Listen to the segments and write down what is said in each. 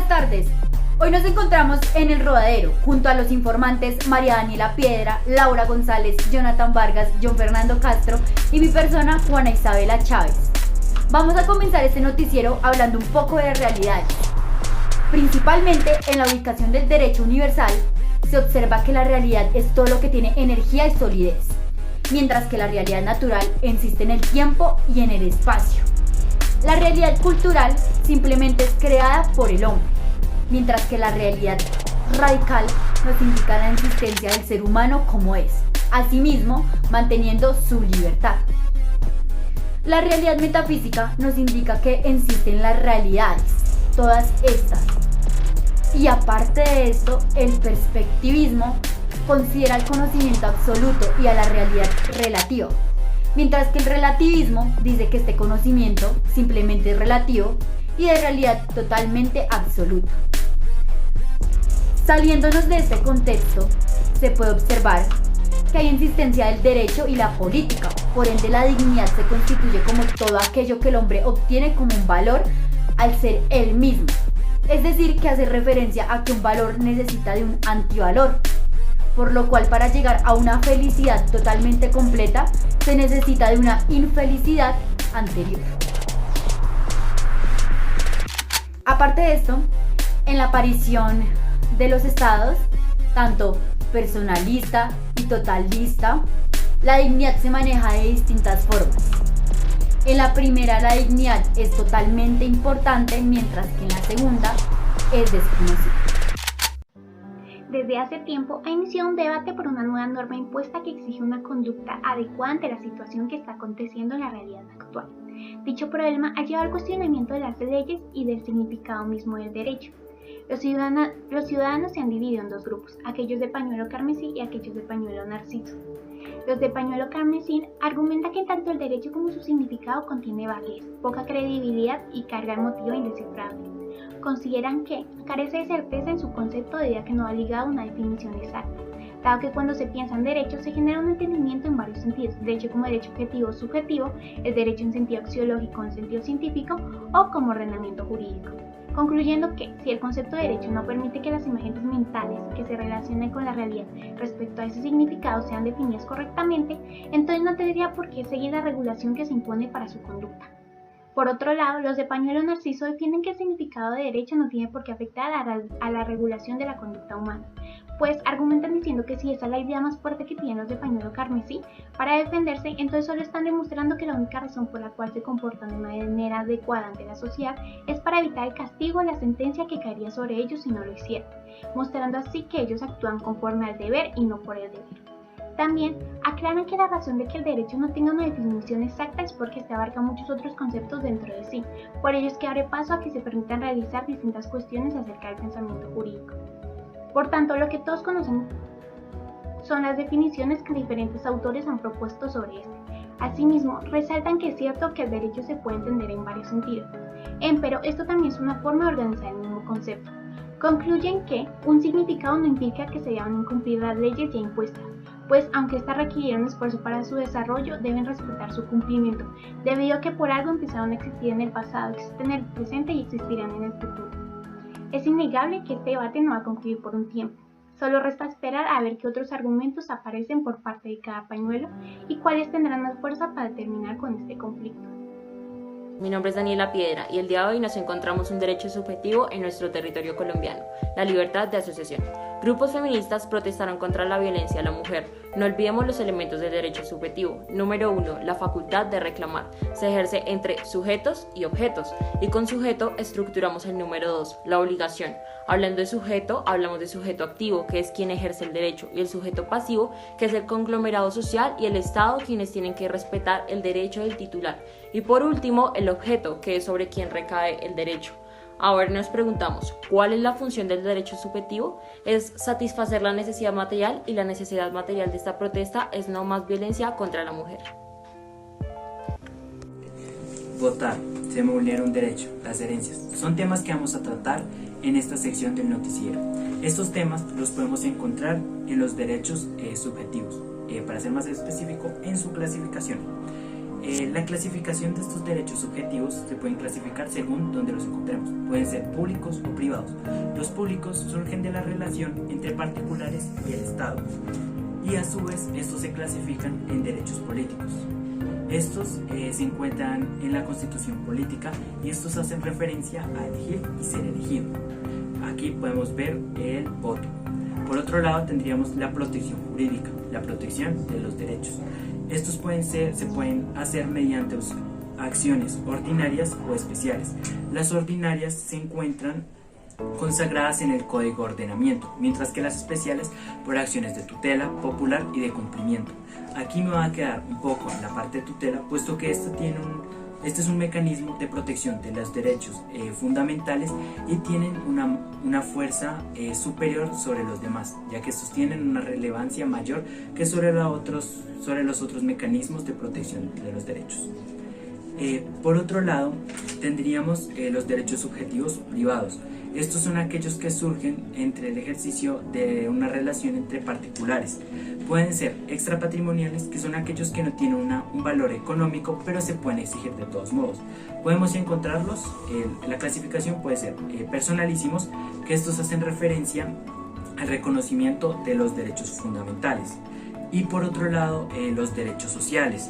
tardes. Hoy nos encontramos en El Rodadero, junto a los informantes María Daniela Piedra, Laura González, Jonathan Vargas, John Fernando Castro y mi persona, Juana Isabela Chávez. Vamos a comenzar este noticiero hablando un poco de realidades. Principalmente en la ubicación del derecho universal, se observa que la realidad es todo lo que tiene energía y solidez, mientras que la realidad natural existe en el tiempo y en el espacio. La realidad cultural simplemente es creada por el hombre, mientras que la realidad radical nos indica la existencia del ser humano como es, asimismo manteniendo su libertad. La realidad metafísica nos indica que existen las realidades, todas estas. Y aparte de esto, el perspectivismo considera el conocimiento absoluto y a la realidad relativa, mientras que el relativismo dice que este conocimiento simplemente es relativo y de realidad totalmente absoluta. Saliéndonos de este contexto, se puede observar que hay existencia del derecho y la política, por ende la dignidad se constituye como todo aquello que el hombre obtiene como un valor al ser él mismo, es decir, que hace referencia a que un valor necesita de un antivalor, por lo cual para llegar a una felicidad totalmente completa se necesita de una infelicidad anterior. Aparte de esto, en la aparición de los estados, tanto personalista y totalista, la dignidad se maneja de distintas formas. En la primera, la dignidad es totalmente importante, mientras que en la segunda es desconocida. Desde hace tiempo ha iniciado un debate por una nueva norma impuesta que exige una conducta adecuada ante la situación que está aconteciendo en la realidad actual. Dicho problema ha llevado al cuestionamiento de las leyes y del significado mismo del derecho. Los ciudadanos se han dividido en dos grupos, aquellos de pañuelo carmesí y aquellos de pañuelo narciso. Los de pañuelo carmesí argumentan que tanto el derecho como su significado contiene vaguez, poca credibilidad y carga emotiva indescifrable. Consideran que carece de certeza en su concepto debido a que no ha ligado una definición exacta, dado que cuando se piensa en derecho se genera un entendimiento en varios sentidos, derecho como derecho objetivo o subjetivo, el derecho en sentido axiológico o en sentido científico o como ordenamiento jurídico. Concluyendo que, si el concepto de derecho no permite que las imágenes mentales que se relacionen con la realidad respecto a ese significado sean definidas correctamente, entonces no tendría por qué seguir la regulación que se impone para su conducta. Por otro lado, los de pañuelo narciso defienden que el significado de derecho no tiene por qué afectar a la regulación de la conducta humana, pues argumentan diciendo que si esa es la idea más fuerte que tienen los de pañuelo carmesí para defenderse, entonces solo están demostrando que la única razón por la cual se comportan de manera adecuada ante la sociedad es para evitar el castigo o la sentencia que caería sobre ellos si no lo hicieran, mostrando así que ellos actúan conforme al deber y no por el deber. También aclaran que la razón de que el derecho no tenga una definición exacta es porque este abarca muchos otros conceptos dentro de sí, por ello es que abre paso a que se permitan realizar distintas cuestiones acerca del pensamiento jurídico. Por tanto, lo que todos conocen son las definiciones que diferentes autores han propuesto sobre este. Asimismo, resaltan que es cierto que el derecho se puede entender en varios sentidos, pero esto también es una forma de organizar el mismo concepto. Concluyen que un significado no implica que se deban incumplir las leyes ya impuestas, pues aunque éstas requirieron esfuerzo para su desarrollo, deben respetar su cumplimiento, debido a que por algo empezaron a existir en el pasado, existen en el presente y existirán en el futuro. Es innegable que este debate no va a concluir por un tiempo. Solo resta esperar a ver qué otros argumentos aparecen por parte de cada pañuelo y cuáles tendrán más fuerza para terminar con este conflicto. Mi nombre es Daniela Piedra y el día de hoy nos encontramos un derecho subjetivo en nuestro territorio colombiano, la libertad de asociación. Grupos feministas protestaron contra la violencia a la mujer. No olvidemos los elementos del derecho subjetivo. Número 1, la facultad de reclamar. Se ejerce entre sujetos y objetos. Y con sujeto estructuramos el número 2, la obligación. Hablando de sujeto, hablamos de sujeto activo, que es quien ejerce el derecho, y el sujeto pasivo, que es el conglomerado social y el Estado, quienes tienen que respetar el derecho del titular. Y por último, el objeto, que es sobre quien recae el derecho. Ahora nos preguntamos, ¿cuál es la función del derecho subjetivo? Es satisfacer la necesidad material, y la necesidad material de esta protesta es no más violencia contra la mujer. Votar, se me vulnera un derecho, las herencias. Son temas que vamos a tratar en esta sección del noticiero. Estos temas los podemos encontrar en los derechos subjetivos, para ser más específico, en su clasificación. La clasificación de estos derechos subjetivos se pueden clasificar según donde los encontremos. Pueden ser públicos o privados. Los públicos surgen de la relación entre particulares y el Estado, y a su vez estos se clasifican en derechos políticos. Estos se encuentran en la Constitución política y estos hacen referencia a elegir y ser elegido. Aquí podemos ver el voto. Por otro lado tendríamos la protección jurídica, la protección de los derechos. Estos se pueden hacer mediante acciones ordinarias o especiales. Las ordinarias se encuentran consagradas en el Código de Ordenamiento, mientras que las especiales por acciones de tutela popular y de cumplimiento. Aquí me va a quedar un poco en la parte de tutela, puesto que este es un mecanismo de protección de los derechos fundamentales y tienen una fuerza superior sobre los demás, ya que estos tienen una relevancia mayor que sobre los otros mecanismos de protección de los derechos. Por otro lado, tendríamos los derechos subjetivos privados. Estos son aquellos que surgen entre el ejercicio de una relación entre particulares. Pueden ser extrapatrimoniales, que son aquellos que no tienen un valor económico, pero se pueden exigir de todos modos. Podemos encontrarlos, la clasificación puede ser personalísimos, que estos hacen referencia al reconocimiento de los derechos fundamentales. Y por otro lado, los derechos sociales,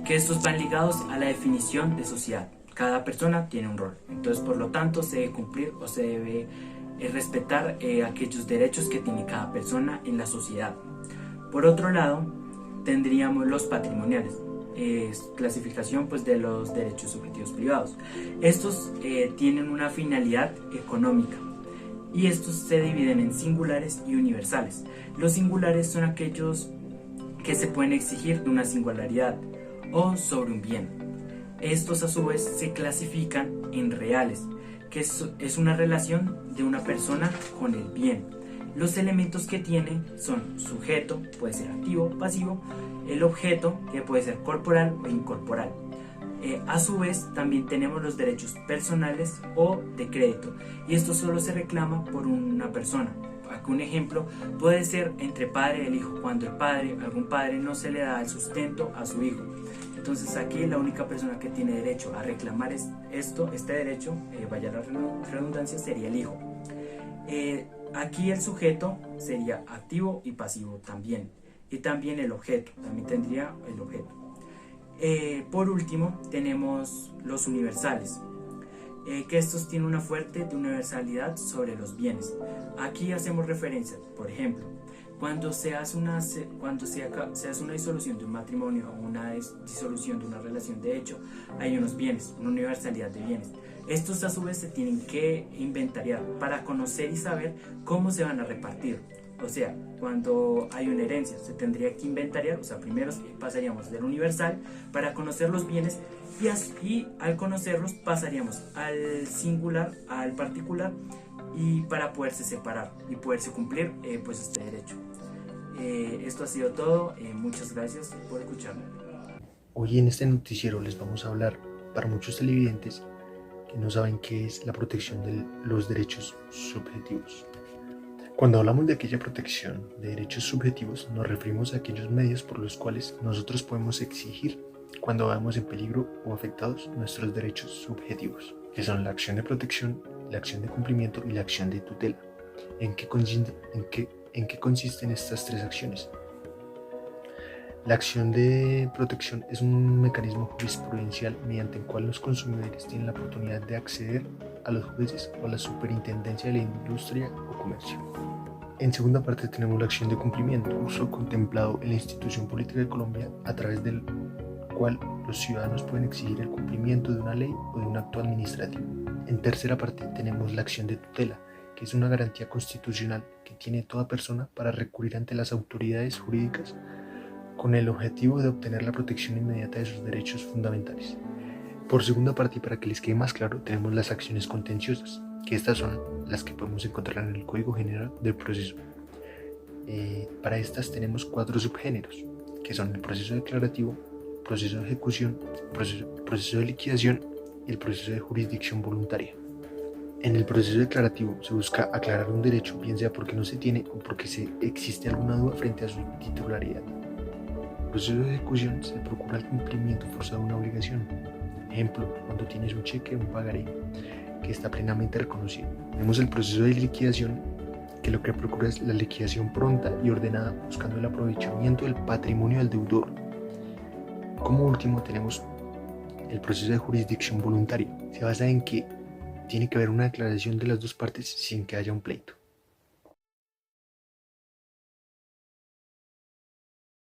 que estos van ligados a la definición de sociedad. Cada persona tiene un rol, entonces por lo tanto se debe cumplir o se debe respetar aquellos derechos que tiene cada persona en la sociedad. Por otro lado tendríamos los patrimoniales, clasificación pues de los derechos subjetivos privados. Estos tienen una finalidad económica y estos se dividen en singulares y universales. Los singulares son aquellos que se pueden exigir de una singularidad o sobre un bien. Estos a su vez se clasifican en reales, que es una relación de una persona con el bien. Los elementos que tiene son sujeto, puede ser activo, pasivo, el objeto, que puede ser corporal o incorporal. A su vez también tenemos los derechos personales o de crédito, y esto solo se reclama por una persona. Aquí un ejemplo puede ser entre padre y el hijo, cuando algún padre no se le da el sustento a su hijo. Entonces aquí la única persona que tiene derecho a reclamar este derecho, vaya la redundancia, sería el hijo. Aquí el sujeto sería activo y pasivo también. Y también el objeto, también tendría el objeto. Por último tenemos los universales, que estos tienen una fuerte universalidad sobre los bienes. Aquí hacemos referencia, por ejemplo, cuando se hace una disolución de un matrimonio o una disolución de una relación de hecho, hay unos bienes, una universalidad de bienes. Estos a su vez se tienen que inventariar para conocer y saber cómo se van a repartir. O sea, cuando hay una herencia se tendría que inventariar, o sea, primero pasaríamos del universal para conocer los bienes y al conocerlos pasaríamos al singular, al particular, y para poderse separar y poderse cumplir pues este derecho. Esto ha sido todo, muchas gracias por escucharme. Hoy en este noticiero les vamos a hablar, para muchos televidentes que no saben qué es la protección de los derechos subjetivos. Cuando hablamos de aquella protección de derechos subjetivos, nos referimos a aquellos medios por los cuales nosotros podemos exigir cuando veamos en peligro o afectados nuestros derechos subjetivos, que son la acción de protección, la acción de cumplimiento y la acción de tutela. ¿En qué consisten estas tres acciones? La acción de protección es un mecanismo jurisprudencial mediante el cual los consumidores tienen la oportunidad de acceder a los jueces o a la superintendencia de la industria o comercio. En segunda parte tenemos la acción de cumplimiento, uso contemplado en la institución política de Colombia, a través del cual los ciudadanos pueden exigir el cumplimiento de una ley o de un acto administrativo. En tercera parte tenemos la acción de tutela, que es una garantía constitucional que tiene toda persona para recurrir ante las autoridades jurídicas con el objetivo de obtener la protección inmediata de sus derechos fundamentales. Por segunda parte, y para que les quede más claro, tenemos las acciones contenciosas, que estas son las que podemos encontrar en el Código General del Proceso. Para estas tenemos 4 subgéneros, que son el proceso declarativo, proceso de ejecución, proceso de liquidación y el proceso de jurisdicción voluntaria. En el proceso declarativo se busca aclarar un derecho, bien sea porque no se tiene o porque existe alguna duda frente a su titularidad. proceso de ejecución se procura el cumplimiento forzado de una obligación. Ejemplo, cuando tienes un cheque o un pagaré que está plenamente reconocido. Tenemos el proceso de liquidación, que lo que procura es la liquidación pronta y ordenada, buscando el aprovechamiento del patrimonio del deudor. Como último tenemos el proceso de jurisdicción voluntaria. Se basa en que tiene que haber una declaración de las dos partes sin que haya un pleito.